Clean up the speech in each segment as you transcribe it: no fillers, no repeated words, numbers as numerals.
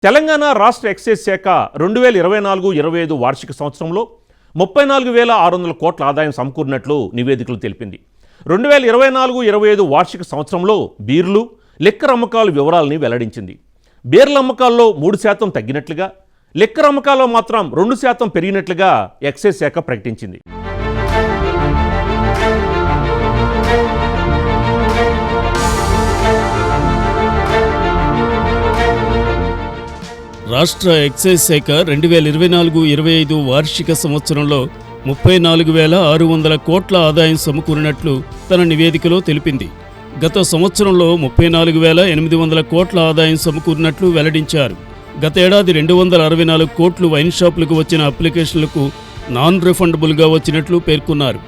తెలంగాణ రాష్ట్ర ఎక్సైజ్ శాఖ 2024-25 వార్షిక సంవత్సరంలో 34,600 కోట్ల ఆదాయం సమకూరినట్లు నివేదికలు తెలిపింది. 2024-25 వార్షిక సంవత్సరంలో బీర్లు, లిక్కర్ అమ్మకాల వివరాలని వెల్లడించింది. బీర్ల అమ్మకాల్లో 3% తగ్గినట్లుగా, లిక్కర్ అమ్మకాల్లో మాత్రం 2% పెరిగినట్లుగా ఎక్సైజ్ శాఖ ప్రకటించింది. రాష్ట్ర ఎక్సైజ్ శాఖ 2024-25 వార్షిక సంవత్సరంలో 34,600 కోట్ల ఆదాయం సమకూరినట్లు తన నివేదికలో తెలిపింది. గత సంవత్సరంలో 34,800 కోట్ల ఆదాయం సమకూరినట్లు వెల్లడించారు. గత ఏడాది 264 కోట్లు వైన్ షాపులకు వచ్చిన అప్లికేషన్లకు నాన్ రిఫండబుల్గా వచ్చినట్లు పేర్కొన్నారు.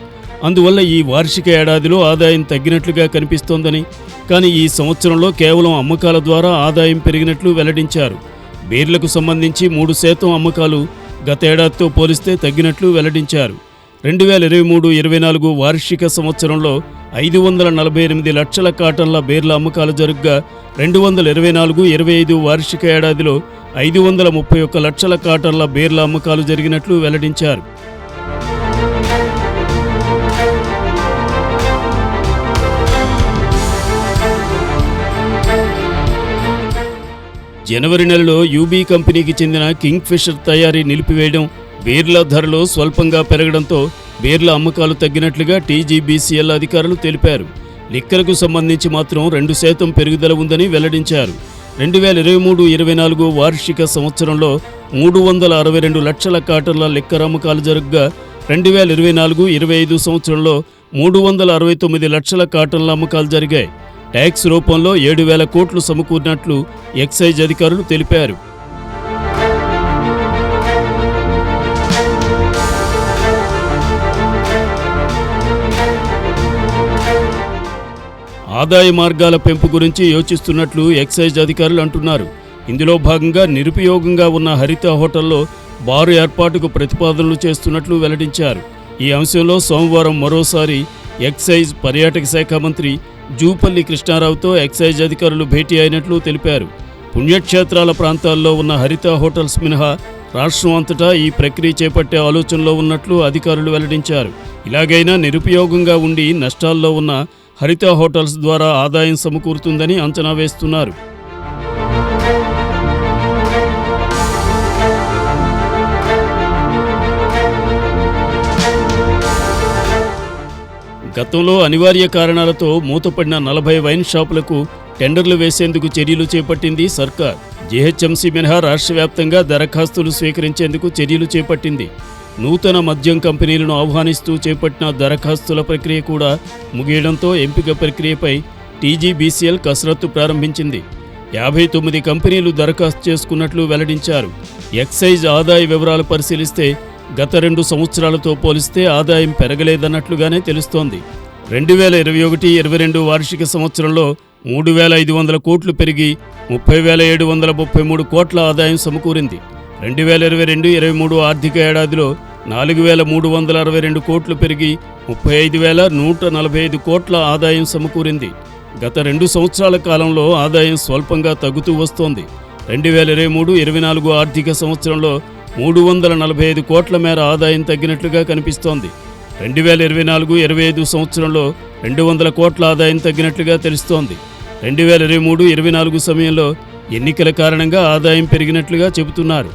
అందువల్ల ఈ వార్షిక ఏడాదిలో ఆదాయం తగ్గినట్లుగా కనిపిస్తోందని, కానీ ఈ సంవత్సరంలో కేవలం అమ్మకాల ద్వారా ఆదాయం పెరిగినట్లు వెల్లడించారు. బీర్లకు సంబంధించి 3% అమ్మకాలు గత ఏడాదితో పోలిస్తే తగ్గినట్లు వెల్లడించారు. 2023-24 వార్షిక సంవత్సరంలో 548 లక్షల కాటన్ల బీర్ల అమ్మకాలు జరుగ్గా 2024-25 వార్షిక ఏడాదిలో 531 లక్షల కాటన్ల బీర్ల అమ్మకాలు జరిగినట్లు వెల్లడించారు. జనవరి నెలలో యూబీ కంపెనీకి చెందిన కింగ్ ఫిషర్ తయారీ నిలిపివేయడం, బీర్ల ధరలు స్వల్పంగా పెరగడంతో బీర్ల అమ్మకాలు తగ్గినట్లుగా టీజీబీసీఎల్ అధికారులు తెలిపారు. లిక్కర్కు సంబంధించి మాత్రం 2% పెరుగుదల ఉందని వెల్లడించారు. 2023-24 వార్షిక సంవత్సరంలో 362 లక్షల కాటన్ల లిక్కర్ అమ్మకాలు జరుగ్గా 2024-25 సంవత్సరంలో 369 లక్షల కాటన్ల అమ్మకాలు జరిగాయి. ట్యాక్స్ రూపంలో 7,000 కోట్లు సమకూరినట్లు ఎక్సైజ్ అధికారులు తెలిపారు. ఆదాయ మార్గాల పెంపు గురించి యోచిస్తున్నట్లు ఎక్సైజ్ అధికారులు అంటున్నారు. ఇందులో భాగంగా నిరుపయోగంగా ఉన్న హరిత హోటల్లో బారు ఏర్పాటుకు ప్రతిపాదనలు చేస్తున్నట్లు వెల్లడించారు. ఈ అంశంలో సోమవారం మరోసారి ఎక్సైజ్ పర్యాటక శాఖ మంత్రి జూపల్లి కృష్ణారావుతో ఎక్సైజ్ అధికారులు భేటీ అయినట్లు తెలిపారు. పుణ్యక్షేత్రాల ప్రాంతాల్లో ఉన్న హరిత హోటల్స్ మినహా రాష్ట్రం అంతటా ఈ ప్రక్రియ చేపట్టే ఆలోచనలో ఉన్నట్లు అధికారులు వెల్లడించారు. ఇలాగైనా నిరుపయోగంగా ఉండి నష్టాల్లో ఉన్న హరిత హోటల్స్ ద్వారా ఆదాయం సమకూరుతుందని అంచనా వేస్తున్నారు. గతంలో అనివార్య కారణాలతో మూతపడిన 40 వైన్ షాపులకు టెండర్లు వేసేందుకు చర్యలు చేపట్టింది సర్కార్. జీహెచ్ఎంసీ మినహా రాష్ట్ర వ్యాప్తంగా దరఖాస్తులు స్వీకరించేందుకు చర్యలు చేపట్టింది. నూతన మద్యం కంపెనీలను ఆహ్వానిస్తూ చేపట్టిన దరఖాస్తుల ప్రక్రియ కూడా ముగియడంతో ఎంపిక ప్రక్రియపై టీజీబీసీఎల్ కసరత్తు ప్రారంభించింది. 59 కంపెనీలు దరఖాస్తు చేసుకున్నట్లు వెల్లడించారు. ఎక్సైజ్ ఆదాయ వివరాలు పరిశీలిస్తే గత 2 సంవత్సరాలతో పోలిస్తే ఆదాయం పెరగలేదన్నట్లుగానే తెలుస్తోంది. 2021-22 వార్షిక సంవత్సరంలో 3,500 కోట్లు పెరిగి 30,733 కోట్ల ఆదాయం సమకూరింది. 2022-23 ఆర్థిక ఏడాదిలో 4,362 కోట్లు పెరిగి 35,145 కోట్ల ఆదాయం సమకూరింది. గత 2 సంవత్సరాల కాలంలో ఆదాయం స్వల్పంగా తగ్గుతూ వస్తోంది. 2023-24 ఆర్థిక సంవత్సరంలో 345 కోట్ల మేర ఆదాయం తగ్గినట్లుగా కనిపిస్తోంది. 2024-25 సంవత్సరంలో 200 కోట్ల ఆదాయం తగ్గినట్లుగా తెలుస్తోంది. 2023-24 సమయంలో ఎన్నికల కారణంగా ఆదాయం పెరిగినట్లుగా చెబుతున్నారు.